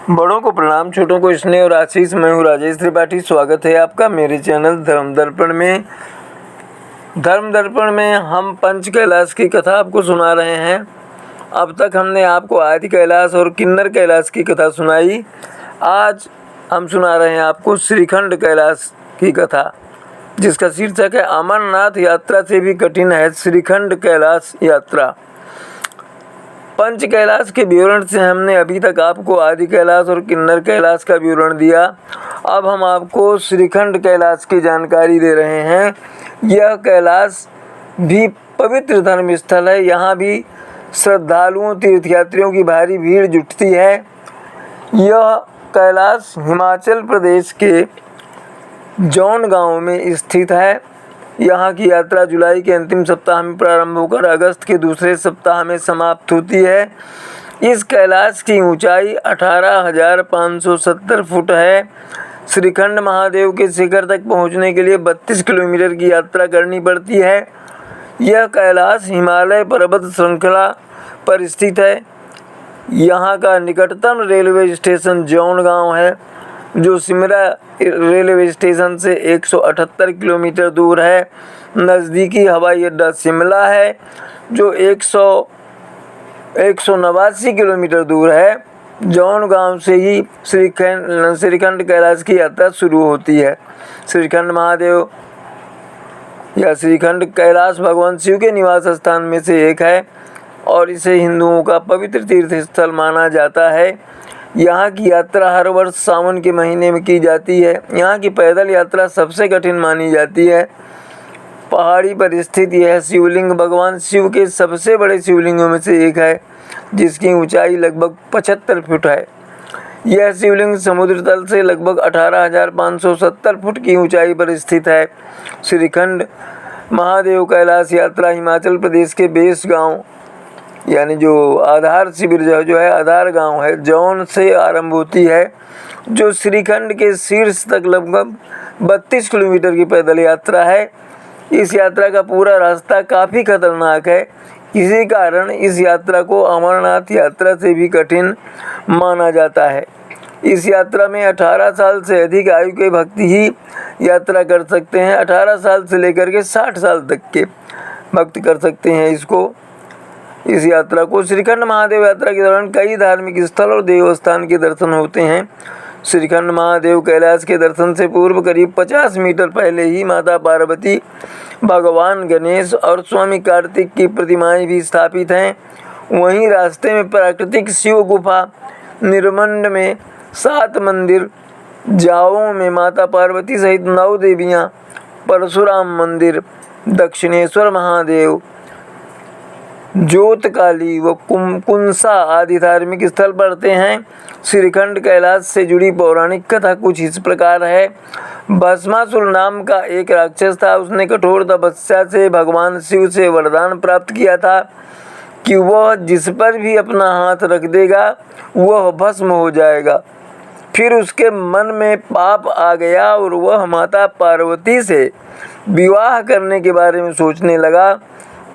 बड़ों को प्रणाम, छोटों को स्नेह और आशीष। मैं हूँ राजेश त्रिपाठी। स्वागत है आपका मेरे चैनल धर्म दर्पण में। धर्म दर्पण में हम पंच कैलाश की कथा आपको सुना रहे हैं। अब तक हमने आपको आदि कैलाश और किन्नर कैलाश की कथा सुनाई। आज हम सुना रहे हैं आपको श्रीखंड कैलाश की कथा, जिसका शीर्षक है अमरनाथ यात्रा से भी कठिन है श्रीखंड कैलाश यात्रा। पंच कैलाश के विवरण से हमने अभी तक आपको आदि कैलाश और किन्नर कैलाश का विवरण दिया। अब हम आपको श्रीखंड कैलाश की जानकारी दे रहे हैं। यह कैलाश भी पवित्र धर्म स्थल है। यहाँ भी श्रद्धालुओं तीर्थयात्रियों की भारी भीड़ जुटती है। यह कैलाश हिमाचल प्रदेश के जौन गांव में स्थित है। यहाँ की यात्रा जुलाई के अंतिम सप्ताह में प्रारंभ होकर अगस्त के दूसरे सप्ताह में समाप्त होती है। इस कैलाश की ऊंचाई 18,570 फुट है। श्रीखंड महादेव के शिखर तक पहुँचने के लिए 32 किलोमीटर की यात्रा करनी पड़ती है। यह कैलाश हिमालय पर्वत श्रृंखला पर स्थित है। यहाँ का निकटतम रेलवे स्टेशन जौन गाँव है, जो सिमरा रेलवे स्टेशन से 178 किलोमीटर दूर है। नज़दीकी हवाई अड्डा शिमला है, जो 189 किलोमीटर दूर है। जौन गांव से ही श्रीखंड कैलाश की यात्रा शुरू होती है। श्रीखंड महादेव या श्रीखंड कैलाश भगवान शिव के निवास स्थान में से एक है और इसे हिंदुओं का पवित्र तीर्थ स्थल माना जाता है। यहाँ की यात्रा हर वर्ष सावन के महीने में की जाती है। यहाँ की पैदल यात्रा सबसे कठिन मानी जाती है। पहाड़ी पर स्थित यह शिवलिंग भगवान शिव के सबसे बड़े शिवलिंगों में से एक है, जिसकी ऊंचाई लगभग 75 फुट है। यह शिवलिंग समुद्र तल से लगभग 18,570 फुट की ऊंचाई पर स्थित है। श्रीखंड महादेव कैलाश यात्रा हिमाचल प्रदेश के बेस गाँव यानी जो आधार शिविर जो है आधार गांव है, जौन से आरंभ होती है, जो श्रीखंड के शीर्ष तक लगभग 32 किलोमीटर की पैदल यात्रा है। इस यात्रा का पूरा रास्ता काफ़ी खतरनाक है। इसी कारण इस यात्रा को अमरनाथ यात्रा से भी कठिन माना जाता है। इस यात्रा में 18 साल से अधिक आयु के भक्त ही यात्रा कर सकते हैं। 18 साल से लेकर के 60 साल तक के भक्त कर सकते हैं इस यात्रा को। श्रीखंड महादेव यात्रा के दौरान कई धार्मिक स्थल और देवस्थान के दर्शन होते हैं। श्रीखंड महादेव कैलाश के दर्शन से पूर्व करीब 50 मीटर पहले ही माता पार्वती, भगवान गणेश और स्वामी कार्तिक की प्रतिमाएं भी स्थापित हैं। वहीं रास्ते में प्राकृतिक शिव गुफा, निर्मंड में 7 मंदिर, जाओ में माता पार्वती सहित 9 देवियाँ, परशुराम मंदिर, दक्षिणेश्वर महादेव, जोतकाली व कुंसा आदि धार्मिक स्थल पड़ते हैं। श्रीखंड कैलाश से जुड़ी पौराणिक कथा कुछ इस प्रकार है। भस्मासुर नाम का एक राक्षस था। उसने कठोर तपस्या से भगवान शिव से वरदान प्राप्त किया था कि वह जिस पर भी अपना हाथ रख देगा वह भस्म हो जाएगा। फिर उसके मन में पाप आ गया और वह माता पार्वती से विवाह करने के बारे में सोचने लगा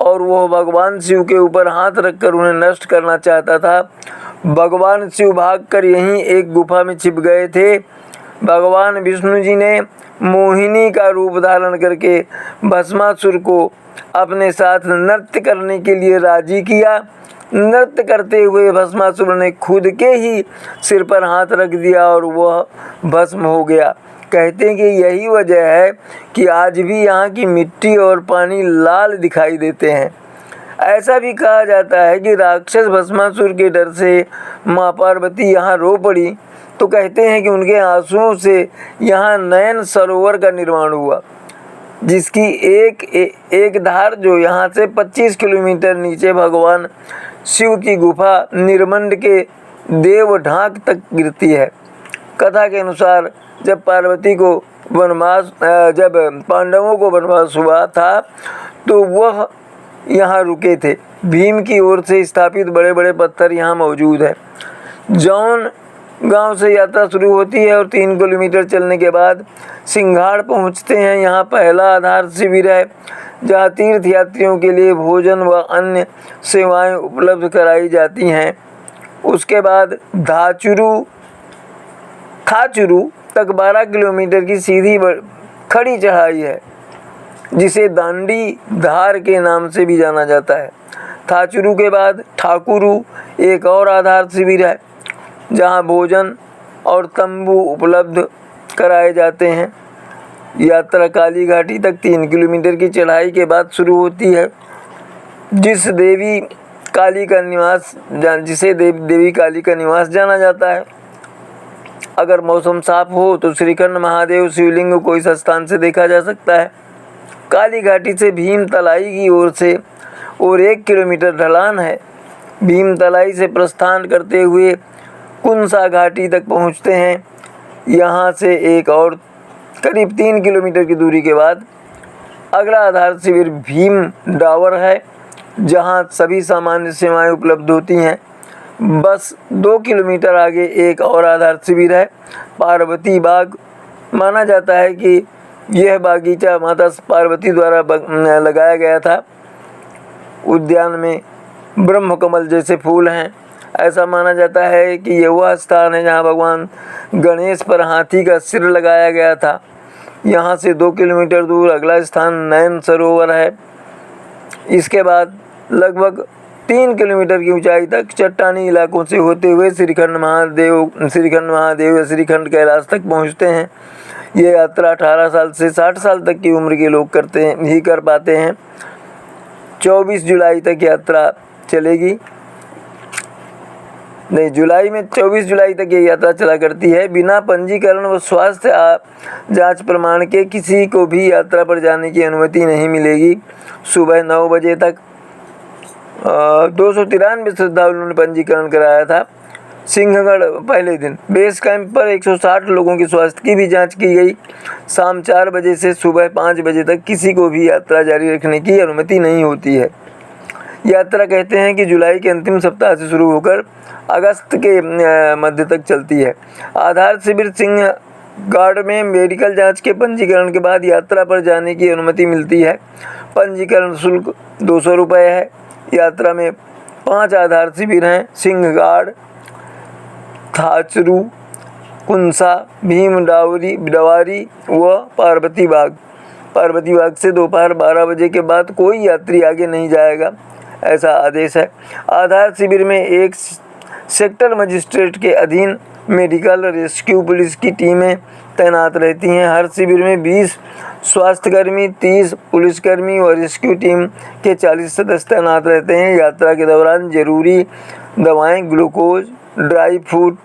और वह भगवान शिव के ऊपर हाथ रखकर उन्हें नष्ट करना चाहता था। भगवान शिव भागकर यहीं एक गुफा में छिप गए थे। भगवान विष्णु जी ने मोहिनी का रूप धारण करके भस्मासुर को अपने साथ नृत्य करने के लिए राजी किया। नृत्य करते हुए भस्मासुर ने खुद के ही सिर पर हाथ रख दिया और वह भस्म हो गया। कहते हैं कि यही वजह है कि आज भी यहाँ की मिट्टी और पानी लाल दिखाई देते हैं। ऐसा भी कहा जाता है कि राक्षस भस्मासुर के डर से माँ पार्वती यहाँ रो पड़ी, तो कहते हैं कि उनके आंसुओं से यहाँ नयन सरोवर का निर्माण हुआ, जिसकी एक धार जो यहाँ से 25 किलोमीटर नीचे भगवान शिव की गुफा निर्मंड के देव ढाक तक गिरती है। कथा के अनुसार जब पांडवों को वनवास हुआ था तो वह यहाँ रुके थे। भीम की ओर से स्थापित बड़े बड़े पत्थर यहाँ मौजूद है। जौन गांव से यात्रा शुरू होती है और 3 किलोमीटर चलने के बाद सिंघाड़ पहुँचते हैं। यहाँ पहला आधार शिविर है, जहाँ तीर्थयात्रियों के लिए भोजन व अन्य सेवाएं उपलब्ध कराई जाती हैं। उसके बाद धाचुरु थाचुरू तक 12 किलोमीटर की सीधी खड़ी चढ़ाई है, जिसे दांडी धार के नाम से भी जाना जाता है। थाचुरू के बाद ठाकुरू एक और आधार शिविर है, जहां भोजन और तंबू उपलब्ध कराए जाते हैं। यात्रा काली घाटी तक 3 किलोमीटर की चढ़ाई के बाद शुरू होती है, जिसे देवी काली का निवास जाना जाता है। अगर मौसम साफ हो तो श्रीखंड महादेव शिवलिंग को इस स्थान से देखा जा सकता है। काली घाटी से भीम तलाई की ओर 1 किलोमीटर ढलान है। भीम तलाई से प्रस्थान करते हुए कुंसा घाटी तक पहुंचते हैं। यहां से एक और करीब 3 किलोमीटर की दूरी के बाद अगला आधार शिविर भीम डावर है, जहां सभी सामान्य सेवाएं उपलब्ध होती हैं। बस 2 किलोमीटर आगे एक और आधार शिविर है, पार्वती बाग। माना जाता है कि यह बागीचा माता पार्वती द्वारा लगाया गया था। उद्यान में ब्रह्म कमल जैसे फूल हैं। ऐसा माना जाता है कि यह वह स्थान है जहां भगवान गणेश पर हाथी का सिर लगाया गया था। यहाँ से 2 किलोमीटर दूर अगला स्थान नयन सरोवर है। इसके बाद लगभग 3 किलोमीटर की ऊंचाई तक चट्टानी इलाकों से होते हुए श्रीखंड महादेव या श्रीखंड कैलाश तक पहुँचते हैं। ये यात्रा 18 साल से 60 साल तक की उम्र के लोग कर पाते हैं। 24 जुलाई तक यात्रा चलेगी। नहीं, जुलाई में 24 जुलाई तक ये यात्रा चला करती है। बिना पंजीकरण व स्वास्थ्य जांच प्रमाण के किसी को भी यात्रा पर जाने की अनुमति नहीं मिलेगी। सुबह 9 बजे तक 293 श्रद्धालुओं ने पंजीकरण कराया था। सिंहगढ़ पहले दिन बेस कैंप पर 160 लोगों की स्वास्थ्य की भी जांच की गई। शाम 4 बजे से सुबह 5 बजे तक किसी को भी यात्रा जारी रखने की अनुमति नहीं होती है। यात्रा कहते हैं कि जुलाई के अंतिम सप्ताह से शुरू होकर अगस्त के मध्य तक चलती है। आधार शिविर सिंहगढ़ में मेडिकल जांच के पंजीकरण के बाद यात्रा पर जाने की अनुमति मिलती है। पंजीकरण शुल्क 200 रुपये है। यात्रा में 5 आधार शिविर हैं: सिंहगढ़, थाचुरू, कुंसा, भीम डावरी व पार्वती बाग। पार्वती बाग से दोपहर 12 बजे के बाद कोई यात्री आगे नहीं जाएगा, ऐसा आदेश है। आधार शिविर में एक सेक्टर मजिस्ट्रेट के अधीन मेडिकल रेस्क्यू पुलिस की टीमें तैनात रहती हैं। हर शिविर में 20 स्वास्थ्यकर्मी, 30 पुलिसकर्मी और रेस्क्यू टीम के 40 सदस्य तैनात रहते हैं। यात्रा के दौरान जरूरी दवाएं, ग्लूकोज, ड्राई फ्रूट,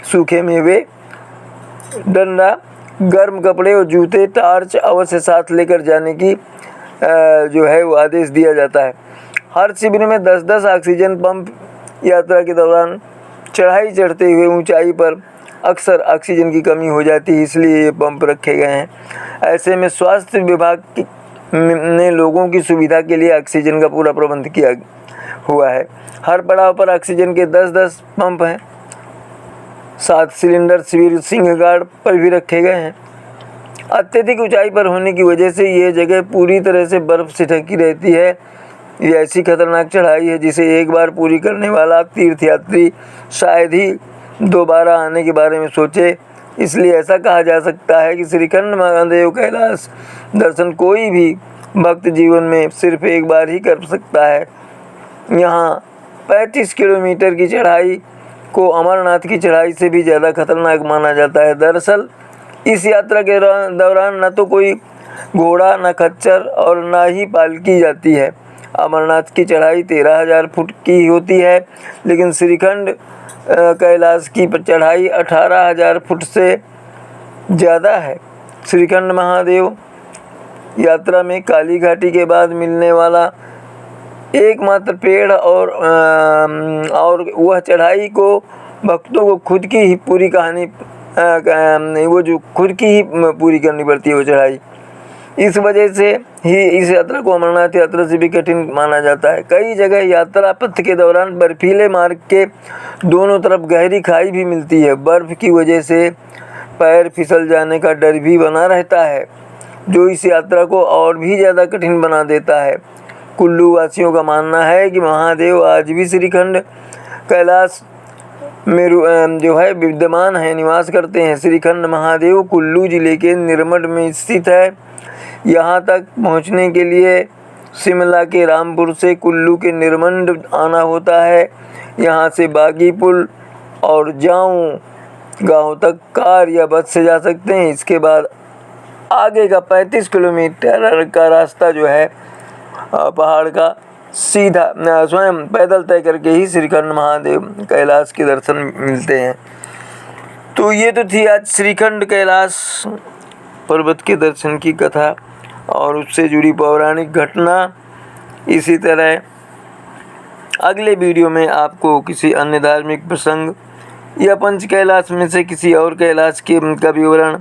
सूखे मेवे, डंडा, गर्म कपड़े और जूते, टार्च अवश्य साथ लेकर जाने की जो है वो आदेश दिया जाता है। हर शिविर में 10-10 ऑक्सीजन पंप। यात्रा के दौरान चढ़ाई चढ़ते हुए ऊंचाई पर अक्सर ऑक्सीजन की कमी हो जाती है, इसलिए ये पंप रखे गए हैं। ऐसे में स्वास्थ्य विभाग ने लोगों की सुविधा के लिए ऑक्सीजन का पूरा प्रबंध किया हुआ है। हर पड़ाव पर ऑक्सीजन के 10-10 पंप हैं। 7 सिलेंडर शिविर सिंहगढ़ पर भी रखे गए हैं। अत्यधिक ऊंचाई पर होने की वजह से ये जगह पूरी तरह से बर्फ से ढकी रहती है। ये ऐसी खतरनाक चढ़ाई है जिसे एक बार पूरी करने वाला तीर्थयात्री शायद ही दोबारा आने के बारे में सोचे। इसलिए ऐसा कहा जा सकता है कि श्रीखंड महादेव कैलाश दर्शन कोई भी भक्त जीवन में सिर्फ एक बार ही कर सकता है। यहाँ 35 किलोमीटर की चढ़ाई को अमरनाथ की चढ़ाई से भी ज़्यादा खतरनाक माना जाता है। दरअसल इस यात्रा के दौरान न तो कोई घोड़ा, न खच्चर और न ही पालकी जाती है। अमरनाथ की चढ़ाई 13,000 फुट की होती है, लेकिन श्रीखंड कैलाश की चढ़ाई 18,000 फुट से ज़्यादा है। श्रीखंड महादेव यात्रा में काली घाटी के बाद मिलने वाला एकमात्र पेड़ और वह चढ़ाई को भक्तों को खुद की ही पूरी कहानी खुद की ही पूरी करनी पड़ती है वो चढ़ाई। इस वजह से ही इस यात्रा को अमरनाथ यात्रा से भी कठिन माना जाता है। कई जगह यात्रा पथ के दौरान बर्फीले मार्ग के दोनों तरफ गहरी खाई भी मिलती है। बर्फ की वजह से पैर फिसल जाने का डर भी बना रहता है, जो इस यात्रा को और भी ज़्यादा कठिन बना देता है। कुल्लू वासियों का मानना है कि महादेव आज भी श्रीखंड कैलाश जो है विद्यमान है, निवास करते हैं। श्रीखंड महादेव कुल्लू जिले के निरमठ में स्थित है। यहाँ तक पहुँचने के लिए शिमला के रामपुर से कुल्लू के निरमंड आना होता है। यहाँ से बागीपुल और जाऊं गांव तक कार या बस से जा सकते हैं। इसके बाद आगे का 35 किलोमीटर का रास्ता जो है पहाड़ का सीधा स्वयं पैदल तय करके ही श्रीखंड महादेव कैलाश के दर्शन मिलते हैं। तो ये तो थी आज श्रीखंड कैलाश पर्वत के दर्शन की कथा और उससे जुड़ी पौराणिक घटना। इसी तरह अगले वीडियो में आपको किसी अन्य धार्मिक प्रसंग या पंच कैलाश में से किसी और कैलाश का विवरण,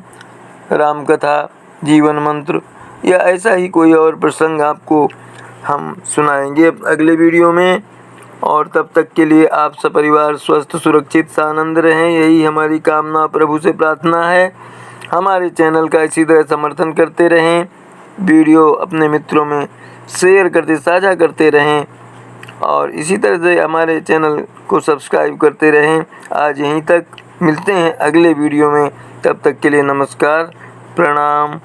राम कथा, जीवन मंत्र या ऐसा ही कोई और प्रसंग आपको हम सुनाएंगे अगले वीडियो में। और तब तक के लिए आप सपरिवार स्वस्थ, सुरक्षित, सानंद रहें, यही हमारी कामना, प्रभु से प्रार्थना है। हमारे चैनल का इसी तरह समर्थन करते रहें, वीडियो अपने मित्रों में शेयर करते, साझा करते रहें और इसी तरह से हमारे चैनल को सब्सक्राइब करते रहें। आज यहीं तक, मिलते हैं अगले वीडियो में। तब तक के लिए नमस्कार, प्रणाम।